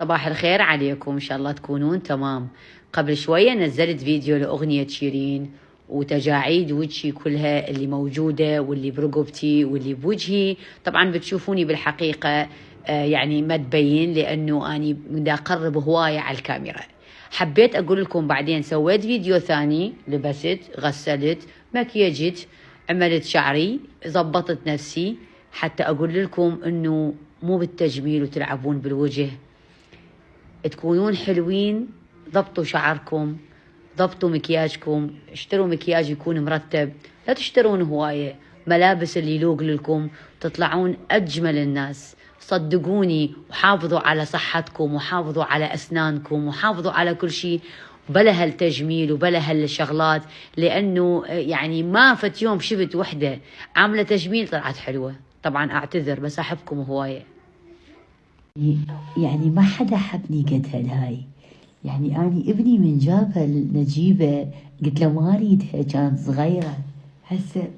صباح الخير عليكم، إن شاء الله تكونون تمام. قبل شوية نزلت فيديو لأغنية شيرين وتجاعيد وجهي كلها اللي موجودة واللي برقبتي واللي بوجهي. طبعا بتشوفوني بالحقيقة يعني ما تبين لأنه أني بدي أقرب هواية على الكاميرا. حبيت أقول لكم بعدين سويت فيديو ثاني، لبست، غسلت، مكيجت، عملت شعري، زبطت نفسي، حتى أقول لكم أنه مو بالتجميل وتلعبون بالوجه، تكونون حلوين. ضبطوا شعركم، ضبطوا مكياجكم، اشتروا مكياج يكون مرتب، لا تشترون هواية ملابس اللي يلوق لكم، تطلعون أجمل الناس. صدقوني، وحافظوا على صحتكم وحافظوا على أسنانكم وحافظوا على كل شيء، بلا هالتجميل وبلا هالشغلات، لأنه يعني ما فت يوم شفت وحدة عاملة تجميل طلعت حلوة. طبعا أعتذر بس أحبكم هواية. يعني ما حدا حبني قد هاي. يعني أنا ابني من جابها نجيبة قلت له ما أريدها، كانت صغيرة، هسه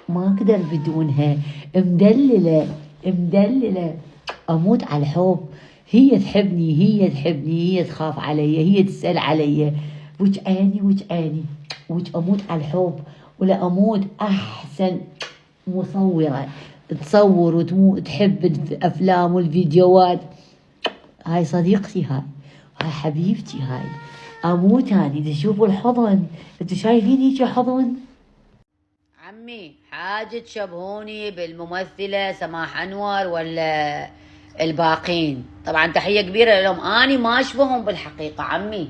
ما أقدر بدونها، مدللة مدللة، أموت على الحب. هي تحبني، هي تحبني، هي تخاف علي، هي تسأل علي، وج عيني وج عيني، وج أموت على الحب. ولا أموت أحسن مصورة تصور وتحب الأفلام والفيديوهات. هاي صديقتي، هاي حبيبتي، هاي اموت اني تشوفوا الحضن. انتوا شايفين هيك حضن؟ عمي حاجة تشبهوني بالممثلة سماح أنور ولا الباقين؟ طبعا تحية كبيرة لهم، أني ما أشبههم بالحقيقة عمي،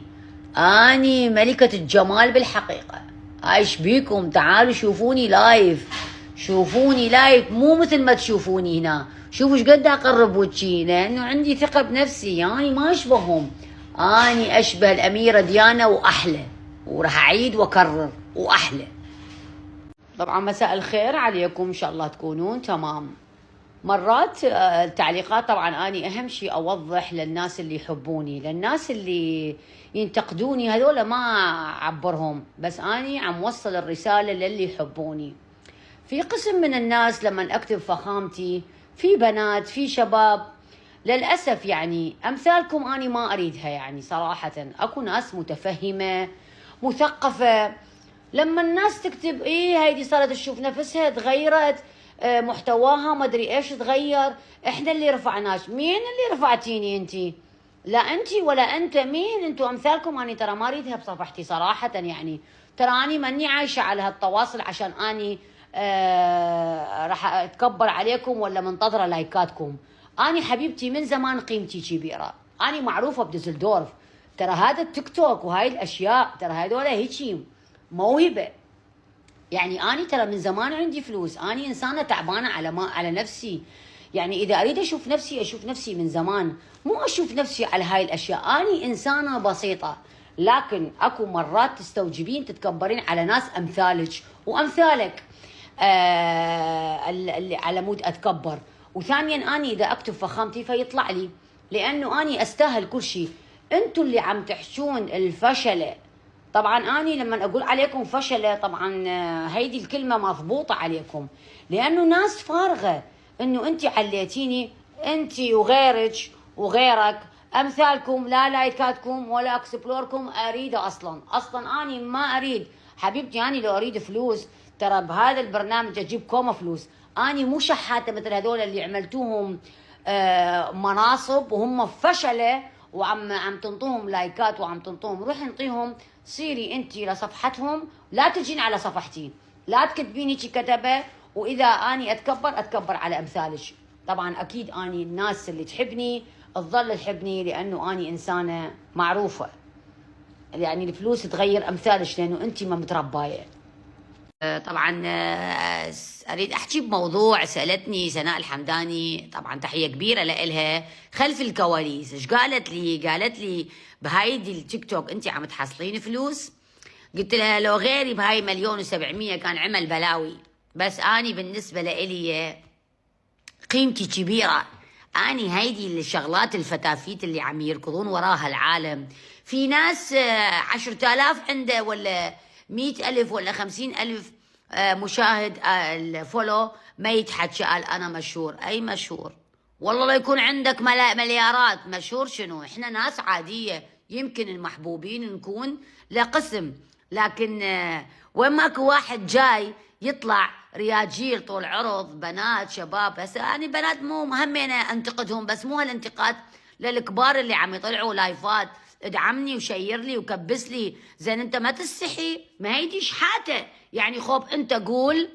أني ملكة الجمال بالحقيقة. ايش بيكم؟ تعالوا شوفوني لايف، شوفوني لايف، مو مثل ما تشوفوني هنا. شوفوا ايش قد اقرب وجهي، لانه عندي ثقة بنفسي، يعني ما اشبههم. اني اشبه الاميرة ديانا واحلى، وراح اعيد واكرر واحلى. طبعا مساء الخير عليكم، ان شاء الله تكونون تمام. مرات التعليقات، طبعا اني اهم شيء اوضح للناس اللي يحبوني، للناس اللي ينتقدوني هذول ما اعبرهم، بس اني عم وصل الرسالة للي يحبوني. في قسم من الناس لما اكتب فخامتي، في بنات، في شباب، للأسف يعني أمثالكم أنا ما أريدها. يعني صراحة أكو ناس متفهمة مثقفة، لما الناس تكتب إيه هيدي صارت تشوف نفسها تغيرت، محتواها ما أدري إيش تغير، إحنا اللي رفعناش. مين اللي رفعتيني أنتي؟ لا أنتي ولا أنت، مين أنتوا؟ أمثالكم أنا ترى ما أريدها بصفحتي صراحة. يعني ترى أنا ماني عايشة على هالتواصل عشان أني راح أتكبر عليكم ولا منتظرة لايكاتكم. أنا حبيبتي من زمان قيمتي كبيرة، أنا معروفة بدوزلدورف. ترى هذا التيك توك وهاي الأشياء ترى هذول هيجي موهبة. يعني أنا ترى من زمان عندي فلوس، أنا إنسانة تعبانة على نفسي. يعني إذا أريد أشوف نفسي أشوف نفسي من زمان، مو أشوف نفسي على هاي الأشياء. أنا إنسانة بسيطة، لكن أكو مرات تستوجبين تتكبرين على ناس أمثالك وأمثالك، اللي على مود أتكبر. وثانيا أنا إذا أكتب فخامتي فيطلع لي، لأنه أنا أستاهل كل شيء. أنتوا اللي عم تحشون الفشلة. طبعا اني لما اقول عليكم فشله، طبعا هيدي الكلمه مضبوطه عليكم، لانه ناس فارغه. انه انت عليتيني، انت وغيرك وغيرك، امثالكم لا لايكاتكم ولا اكسبلوركم اريده اصلا اني ما اريد. حبيبتي اني لو اريد فلوس ترى بهذا البرنامج اجيب كومه فلوس. اني مو شحاته مثل هذول اللي عملتوهم مناصب وهم فشله، وعم تنطوهم لايكات وعم تنطوهم. روحي انطيهم، صيري انت لصفحتهم، لا تجين على صفحتي، لا تكتبين هيك كتبه. واذا اني اتكبر على امثالك. طبعا اكيد اني الناس اللي تحبني تظل تحبني، لانه اني انسانه معروفه. يعني الفلوس تغير امثالك، لانه انت ما متربايه. طبعا اريد احكي بموضوع سالتني سناء الحمداني، طبعا تحيه كبيره لها، خلف الكواليس. ايش قالت لي؟ قالت لي بهايدي التيك توك انت عم تحصلين فلوس؟ قلت لها لو غيري بهاي 1,700,000 كان عمل بلاوي، بس اني بالنسبه لإلي قيمتي كبيره. اني هيدي الشغلات الفتافيت اللي عم يركضون وراها العالم. في ناس 10,000 عنده ولا 100,000 ولا 50,000 مشاهد الفولو، ما يتحكى قال أنا مشهور. أي مشهور؟ والله لا يكون عندك مليارات، مشهور شنو؟ احنا ناس عادية، يمكن المحبوبين نكون لقسم، لكن وين ماكو واحد جاي يطلع رياجيل طول عرض، بنات شباب. هسه انا بنات مو مهمين انتقدهم، بس مو هالانتقاد للكبار اللي عم يطلعوا لايفات، ادعمني وشير لي وكبس لي. زين انت ما تستحي؟ ما هي دي شحاته يعني. خوب انت قول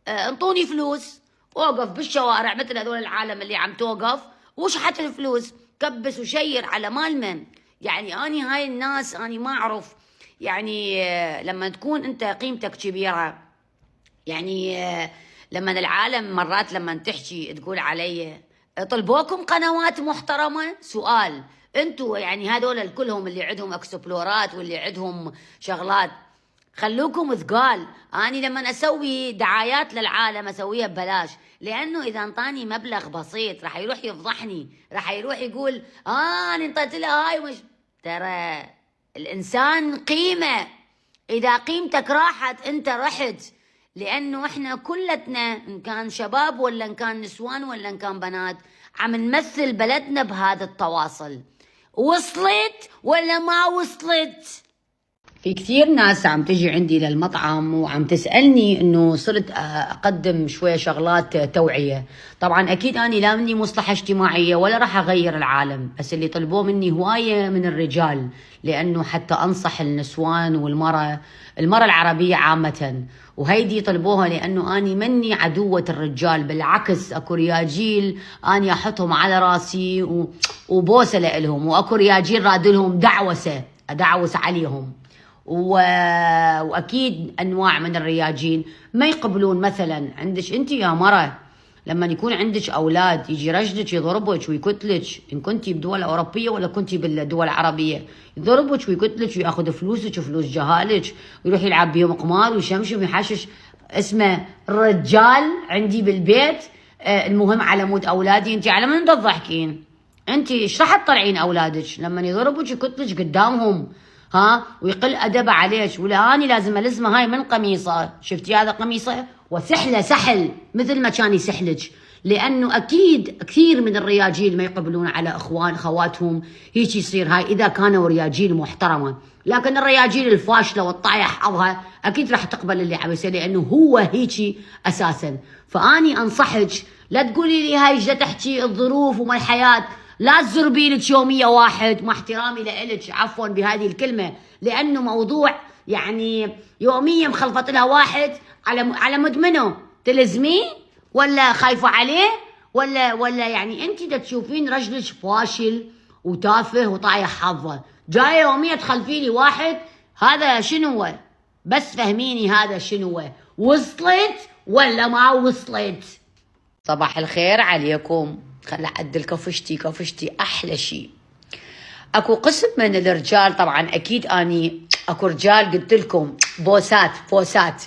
انطوني فلوس، اوقف بالشوارع مثل هذول العالم اللي عم توقف وشحت الفلوس، كبس وشير على مال من؟ يعني اني هاي الناس اني ما اعرف. يعني لما تكون انت قيمتك كبيره، يعني لما العالم مرات لما تحكي تقول علي طلبوكم قنوات محترمه. سؤال، انتوا يعني هذول كلهم اللي عندهم اكسبلورات واللي عندهم شغلات، خلوكم ثقال. اني لما اسوي دعايات للعالم اسويها ببلاش، لانه اذا انطاني مبلغ بسيط راح يروح يفضحني، راح يروح يقول انا انطيت له هاي ومش. ترى الانسان قيمه، اذا قيمتك راحت انت رحت. لانه احنا كلتنا ان كان شباب ولا ان كان نسوان ولا ان كان بنات عم نمثل بلدنا بهذا التواصل. وصلت ولا ما وصلت؟ في كثير ناس عم تجي عندي للمطعم وعم تسألني انه صرت اقدم شوية شغلات توعية. طبعا اكيد اني لا مني مصلحة اجتماعية ولا راح اغير العالم، بس اللي طلبوه مني هواية من الرجال، لانه حتى انصح النسوان المرأة العربية عامة. وهيدي طلبوها لانه اني مني عدوة الرجال، بالعكس اكو رياجيل اني احطهم على راسي وبوسة لهم، واكو رياجيل رادلهم دعوسة ادعوس عليهم. واكيد انواع من الرياجين ما يقبلون. مثلا عندك انت يا مرة لما يكون عندك اولاد يجي رجلك يضربك ويقتلك، ان كنتي بدول اوروبيه ولا كنتي بالدول العربيه، يضربك ويقتلك وياخذ فلوسك وفلوس جهالك ويروح يلعب بيهم قمار ويشمشم ويحشش. اسمه الرجال عندي بالبيت. المهم على مود اولادي. انت على من تضحكين؟ انت ايش راح تطلعين اولادك لما يضربك ويقتلك قدامهم؟ ها، ويقل ادبه عليك. ولا اني لازم الزمه هاي من قميصه، شفتي هذا قميصه وسحله سحل مثل ما كان يسحلك. لانه اكيد كثير من الرياجيل ما يقبلون على خواتهم هيك يصير. هاي اذا كانوا رياجيل محترمه، لكن الرياجيل الفاشله والطايح حظها اكيد راح تقبل اللي عم يصير، لانه هو هيك اساسا. فاني انصحك لا تقولي لي هاي جا تحكي الظروف وما الحياه، لا تزربي لك يومية واحد، مع احترامي لإلك عفوا بهذه الكلمة، لأنه موضوع يعني يومية مخلفط لها واحد على مدمنه. تلزميه ولا خايفة عليه ولا يعني انت دا تشوفين رجلك فاشل وتافه وطايح حظه، جاية يومية تخلفي لي واحد. هذا شنو؟ بس فهميني هذا شنو؟ وصلت ولا ما وصلت؟ صباح الخير عليكم. خل اعدل كفشتي احلى شيء. اكو قسم من الرجال، طبعا اكيد اني اكو رجال قلت لكم بوسات.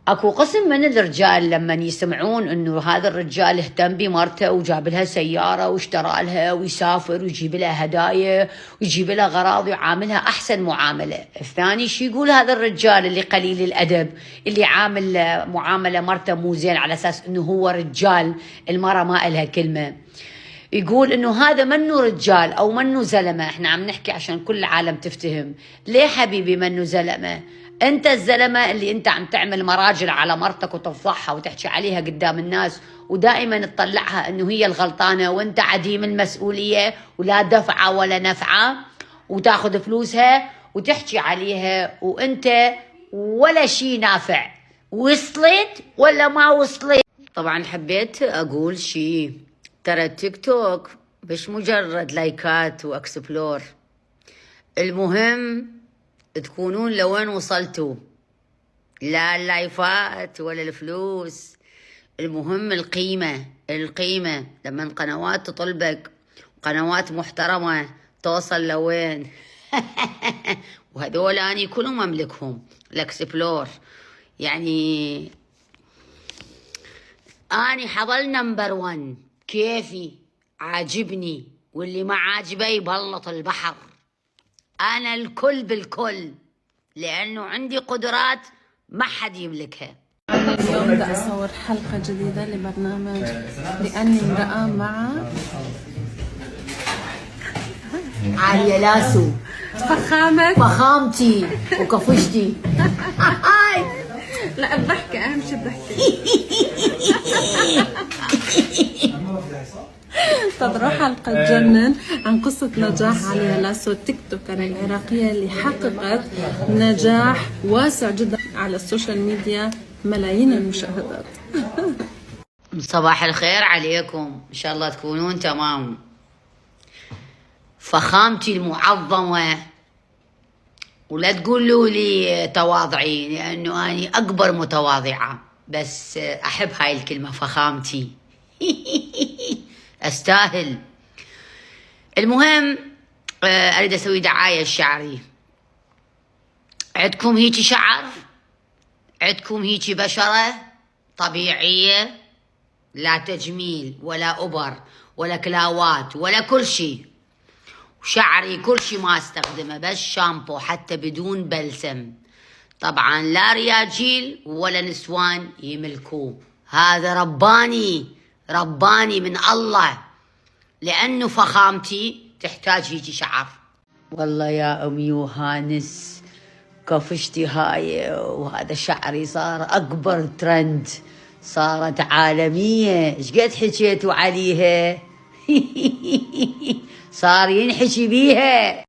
اكو قسم من الرجال لما يسمعون انه هذا الرجال اهتم بمرته وجاب لها سياره واشترى لها ويسافر ويجيب لها هدايا ويجيب لها غراض ويعاملها احسن معامله. الثاني شو يقول هذا الرجال اللي قليل الادب، اللي عامل معامله مرته مو زين على اساس انه هو رجال، المراه ما لها كلمه. يقول انه هذا منه رجال او منه زلمه. احنا عم نحكي عشان كل العالم تفتهم. ليه حبيبي منه زلمه؟ انت الزلمه اللي انت عم تعمل مراجل على مرتك وتفضحها وتحكي عليها قدام الناس ودائما تطلعها انه هي الغلطانه وانت عديم المسؤوليه ولا دفعه ولا نفعه، وتاخذ فلوسها وتحكي عليها وانت ولا شيء نافع. وصلت ولا ما وصلت؟ طبعا حبيت اقول شيء، ترى التيك توك مش مجرد لايكات واكسبلور، المهم تكونون لوين وصلتوا، لا اللايفات ولا الفلوس. المهم القيمة لما قنوات تطلبك، قنوات محترمة توصل لوين. وهذول اني كلهم املكهم الاكسبلور. يعني اني حظل نمبر 1 كيفي عاجبني، واللي ما عاجبه يبلط البحر. انا الكل بالكل، لانه عندي قدرات ما حد يملكها. أنا اليوم بدي أصور حلقة جديدة لبرنامج لأني امرأة مع عالية لاسو فخامتي وكفشتي. لا الضحكة أهم شيء الضحكة. تدرو حلقة تجنن عن قصة نجاح عليا لاسو، تيك توكر العراقية اللي حققت نجاح واسع جدا على السوشيال ميديا، ملايين المشاهدات. صباح الخير عليكم، إن شاء الله تكونون تمام. فخامتي المعظمة، ولا تقولوا لي تواضعين لأنه أنا أكبر متواضعة، بس أحب هاي الكلمة فخامتي. أستاهل. المهم أريد أسوي دعاية الشعري. عندكم هيجي شعر؟ عندكم هيجي بشرة طبيعية، لا تجميل ولا أبر ولا كلاوات ولا كل شيء. وشعري كل شيء ما استخدمه، بس شامبو حتى بدون بلسم. طبعا لا رياجيل ولا نسوان يملكوه، هذا رباني من الله، لأنه فخامتي تحتاج هيجي شعر. والله يا أمي وهانس، كفشتي هاي وهذا شعري صار أكبر ترند، صارت عالمية. ايش قد حكيتوا عليها؟ صار ينحكي بيها.